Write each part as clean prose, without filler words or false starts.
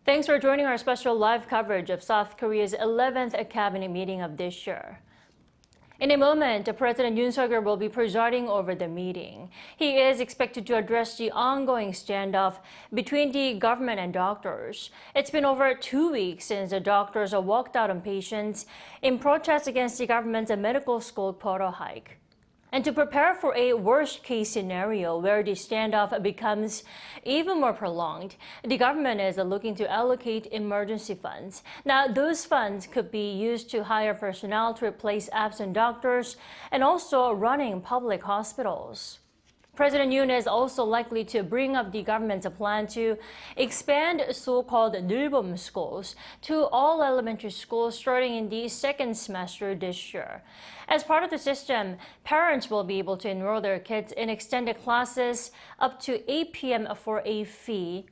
Thanks for joining our special live coverage of South Korea's 11th cabinet meeting of this year. In a moment, President Yoon Suk-yeol will be presiding over the meeting. He is expected to address the ongoing standoff between the government and doctors. It's been over 2 weeks since the doctors walked out on patients in protest against the government's medical school quota hike. And to prepare for a worst-case scenario where the standoff becomes even more prolonged, the government is looking to allocate emergency funds. Now, those funds could be used to hire personnel to replace absent doctors and also running public hospitals. President Yoon is also likely to bring up the government's plan to expand so-called Nilbom schools to all elementary schools starting in the second semester this year. As part of the system, parents will be able to enroll their kids in extended classes up to 8 p.m. for a fee.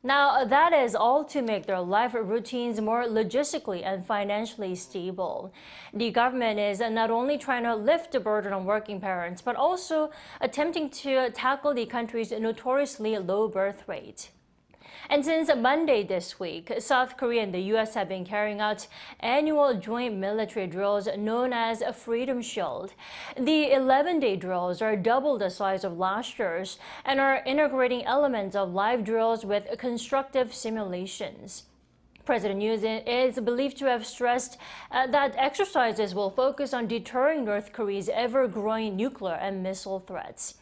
Now, that is all to make their life routines more logistically and financially stable. The government is not only trying to lift the burden on working parents, but also attempting to tackle the country's notoriously low birth rate. And since Monday this week, South Korea and the U.S. have been carrying out annual joint military drills known as Freedom Shield. The 11-day drills are double the size of last year's and are integrating elements of live drills with constructive simulations. President Yoon is believed to have stressed that exercises will focus on deterring North Korea's ever-growing nuclear and missile threats.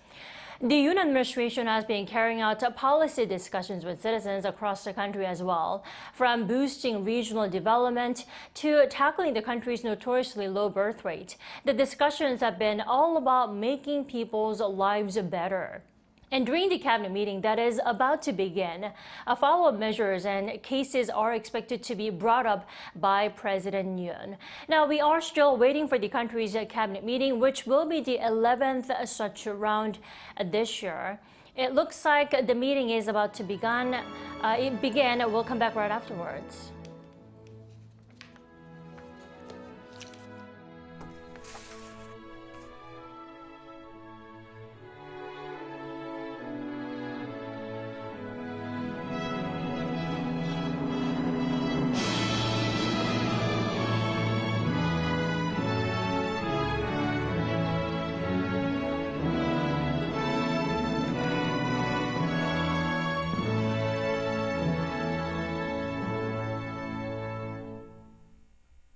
The Yoon administration has been carrying out policy discussions with citizens across the country as well, from boosting regional development to tackling the country's notoriously low birth rate. The discussions have been all about making people's lives better. And during the cabinet meeting that is about to begin, follow-up measures and cases are expected to be brought up by President Yoon. Now, we are still waiting for the country's cabinet meeting, which will be the 11th such round this year. It looks like the meeting is about to begin. We'll come back right afterwards.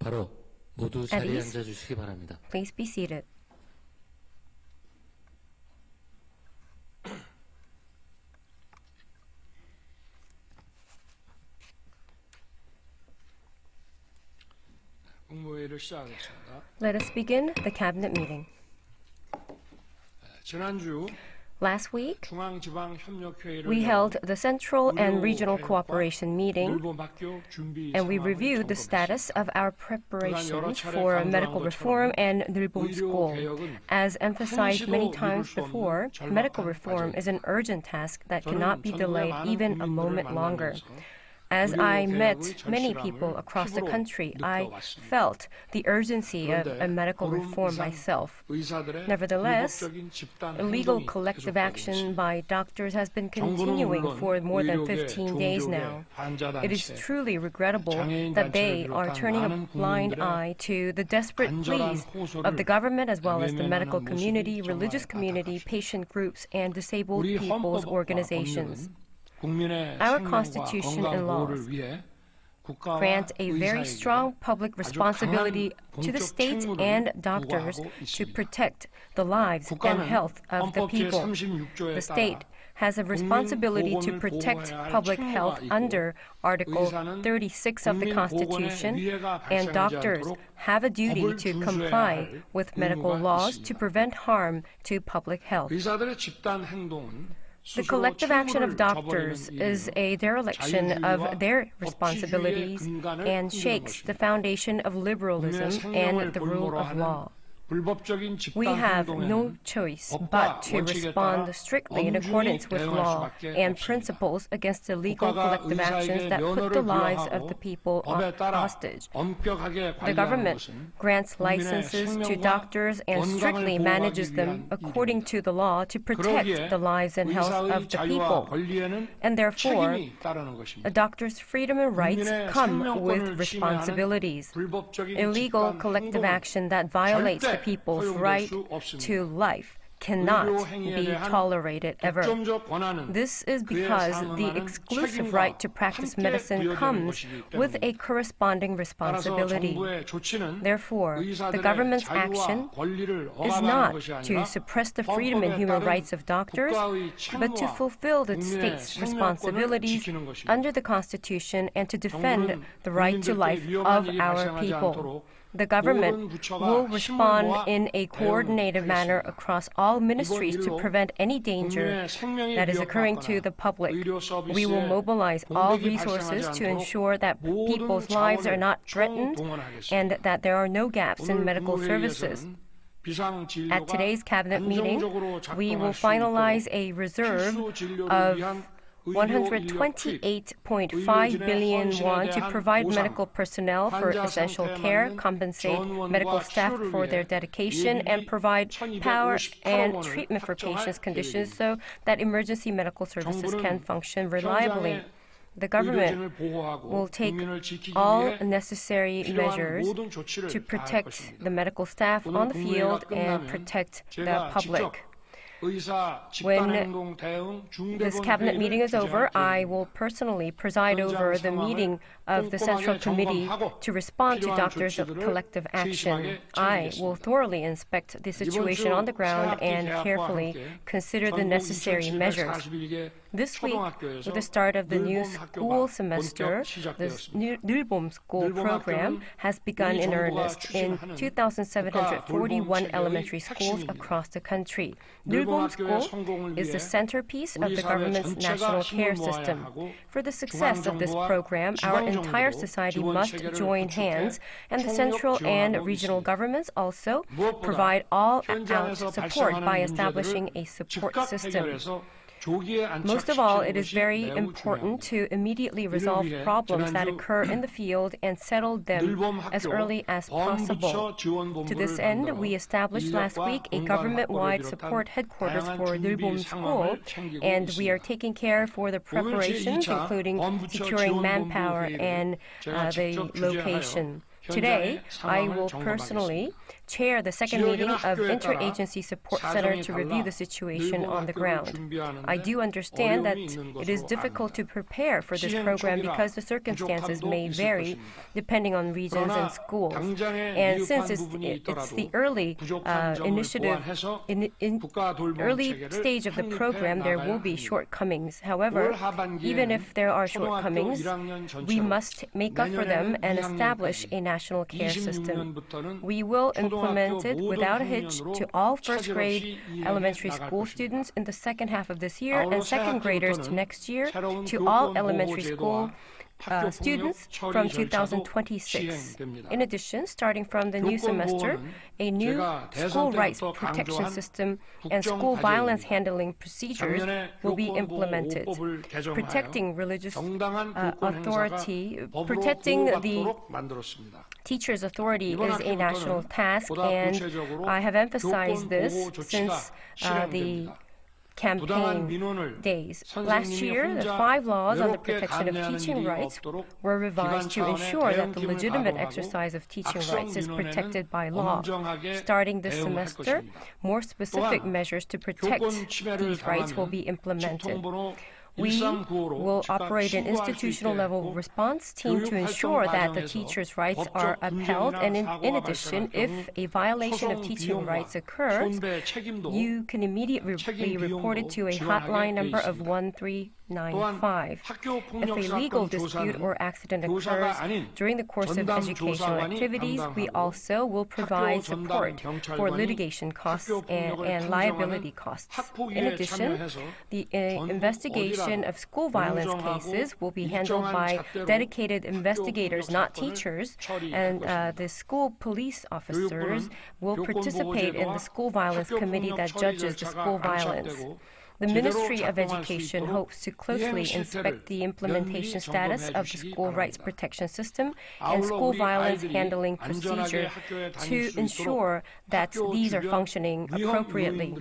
바로 모두 자리에 앉아 주시기 바랍니다. Please be seated. 국무회의를 시작하겠습니다. Let us begin the cabinet meeting. 지난주 Last week, 중앙지방협력회의를 we held the Central and Regional Cooperation Meeting, and we reviewed the status of our preparations for medical reform and Nilbom School. As emphasized many times before, medical reform is an urgent task that cannot be delayed even a moment longer. As I met many people across the country, I felt the urgency of a medical reform myself. Nevertheless, illegal collective action by doctors has been continuing for more than 15 days now. It is truly regrettable that they are turning a blind eye to the desperate pleas of the government as well as the medical community, religious community, patient groups, and disabled people's organizations. Our Constitution and laws grant a very strong public responsibility to the state and doctors to protect the lives and health of the people. The state has a responsibility to protect public health under Article 36 of the Constitution, and doctors have a duty to comply with medical laws to prevent harm to public health. The collective action of doctors is a dereliction of their responsibilities and shakes the foundation of liberalism and the rule of law. We have no choice but to respond strictly in accordance with law and principles against illegal collective actions that put the lives of the people hostage. The government grants licenses to doctors and strictly manages them according to the law to protect the lives and health of the people. And therefore, a doctor's freedom and rights come with responsibilities. Illegal collective action that violates the people's right to life cannot be tolerated ever. This is because the exclusive right to practice medicine comes with a corresponding responsibility. Therefore, the government's action is not to suppress the freedom and human rights of doctors, but to fulfill the state's responsibilities under the Constitution and to defend the right to life of our people. The government will respond in a coordinated manner across all ministries to prevent any danger that is occurring to the public. We will mobilize all resources to ensure that people's lives are not threatened and that there are no gaps in medical services. At today's cabinet meeting, we will finalize a reserve of 128.5 billion won to provide medical personnel for essential care, compensate medical staff for their dedication, and provide power and treatment for patients' conditions so that emergency medical services can function reliably. The government will take all necessary measures to protect the medical staff on the field and protect the public. When this cabinet meeting is over, I will personally preside over the meeting of the Central Committee to respond to doctors of collective action. I will thoroughly inspect the situation on the ground and carefully consider the necessary measures. This week, with the start of the new school semester, the Nulbom School program has begun in earnest in 2,741 elementary schools across the country. Nulbom School is the centerpiece of the government's national care system. For the success of this program, our entire society must join hands, and the central and regional governments also provide all-out support by establishing a support system. Most of all, it is very important to immediately resolve problems that occur in the field and settle them as early as possible. To this end, we established last week a government-wide support headquarters for Nulbom School, and we are taking care for the preparations, including securing manpower and the location. Today, I will personally chair the second meeting of Interagency Support Center to review the situation on the ground. I do understand that it is difficult to prepare for this program because the circumstances may vary depending on regions and schools. And since it's the early early stage of the program, there will be shortcomings. However, even if there are shortcomings, we must make up for them and establish a national care system. We will implement it without a hitch to all first-grade elementary school students in the second half of this year and second graders to next year, to all elementary school students from 2026. In addition, starting from the new semester, a new school rights protection system and school violence handling procedures will be implemented. Protecting religious authority, protecting the teacher's authority is a national task, and I have emphasized this since the campaign days. Last year, the 5 laws on the protection of teaching rights were revised to ensure that the legitimate exercise of teaching rights is protected by law. Starting this semester, more specific measures to protect these rights will be implemented. We will operate an institutional-level response team to ensure that the teachers' rights are upheld, and in addition, if a violation of teaching rights occurs, you can immediately report it to a hotline number of 1395. If a legal dispute or accident occurs during the course of educational activities, we also will provide support for litigation costs and liability costs. In addition, the investigation investigation of school violence cases will be handled by dedicated investigators, not teachers, and the school police officers will participate in the school violence committee that judges the school violence. The Ministry of Education hopes to closely inspect the implementation status of the school rights protection system and school violence handling procedure to ensure that these are functioning appropriately.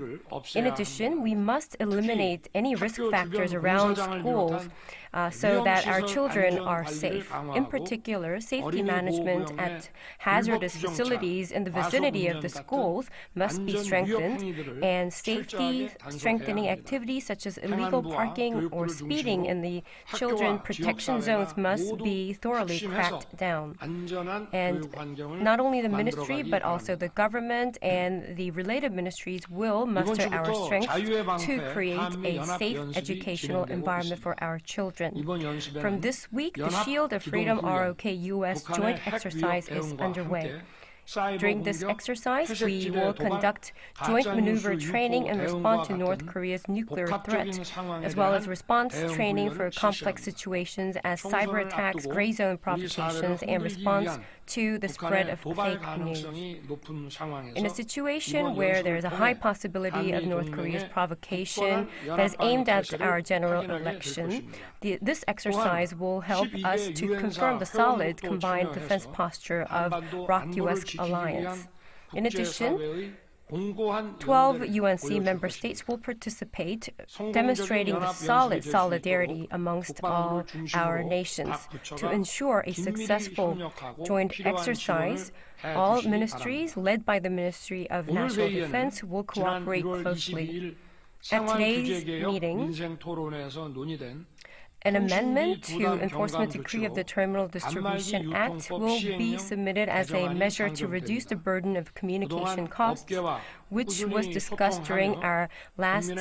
In addition, we must eliminate any risk factors around schools so that our children are safe. In particular, safety management at hazardous facilities in the vicinity of the schools must be strengthened, and safety strengthening activities such as illegal parking or speeding in the children protection zones must be thoroughly cracked down. And not only the ministry, but also the government and the related ministries will muster our strength to create a safe educational environment for our children. From this week, the Shield of Freedom ROK-US joint exercise is underway. During this exercise, we will conduct joint maneuver training and respond to North Korea's nuclear threat, as well as response training for complex situations as cyber attacks, gray zone provocations, and response to the spread of fake news. In a situation where there is a high possibility of North Korea's provocation that is aimed at our general election, this exercise will help us to confirm the solid combined defense posture of ROK-US alliance. In addition, 12 UNC member states will participate, demonstrating the solid solidarity amongst all our nations. To ensure a successful joint exercise, all ministries, led by the Ministry of National Defense, will cooperate closely. At today's meeting, an amendment to Enforcement Decree of the Terminal Distribution Act will be submitted as a measure to reduce the burden of communication costs, which was discussed during our last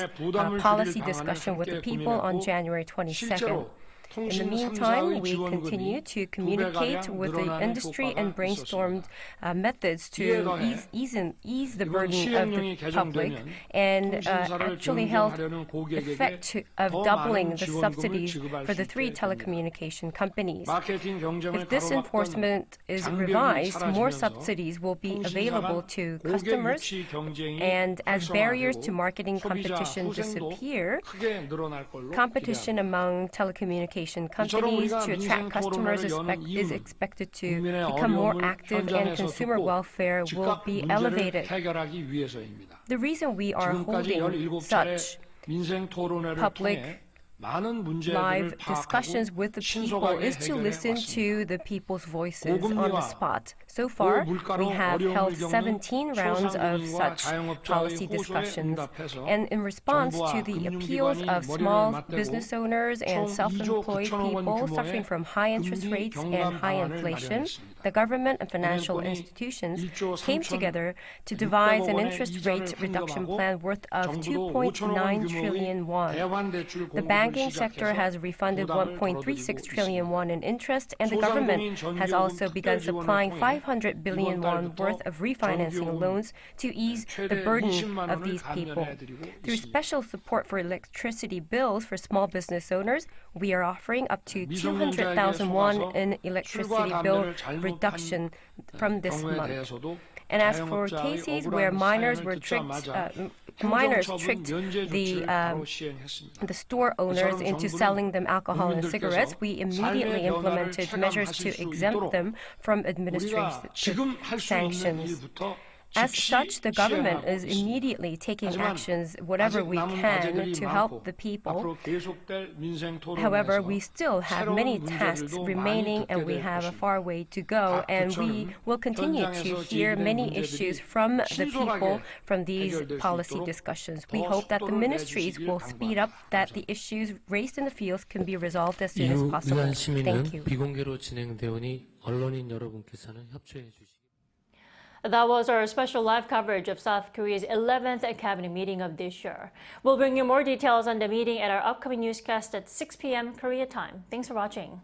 policy discussion with the people on January 22nd. In the meantime, we continue to communicate with the industry and brainstormed methods to ease the burden of the public and actually held effect of doubling the subsidies for the 3 telecommunication companies. If this enforcement is revised, more subsidies will be available to customers, and as barriers to marketing competition disappear, competition among telecommunication companies to attract customers is expected to become more active, and consumer welfare will be elevated. The reason we are holding such public live discussions with the people is to listen to the people's voices on the spot. So far, we have held 17 rounds of such policy discussions, and in response to the appeals of small business owners and self-employed people suffering from high interest rates and high inflation, the government and financial institutions came together to devise an interest rate reduction plan worth of 2.9 trillion won. The banking sector has refunded 1.36 trillion won in interest, and the government has also begun supplying 500 billion won worth of refinancing loans to ease the burden of these people. Through special support for electricity bills for small business owners, we are offering up to 200,000 won in electricity bill reduction from this month. And as for cases where minors tricked the store owners into selling them alcohol and cigarettes, we immediately implemented measures to exempt them from administrative sanctions. As such, the government is immediately taking actions, whatever we can, to help the people. However, we still have many tasks remaining, and we have a far way to go, and we will continue to hear many issues from the people from these policy discussions. We hope that the ministries will speed up that the issues raised in the fields can be resolved as soon as possible. Thank you. 비공개로 진행되오니 언론인 여러분께서는 협조해 주시기. That was our special live coverage of South Korea's 11th cabinet meeting of this year. We'll bring you more details on the meeting at our upcoming newscast at 6 p.m. Korea time. Thanks for watching.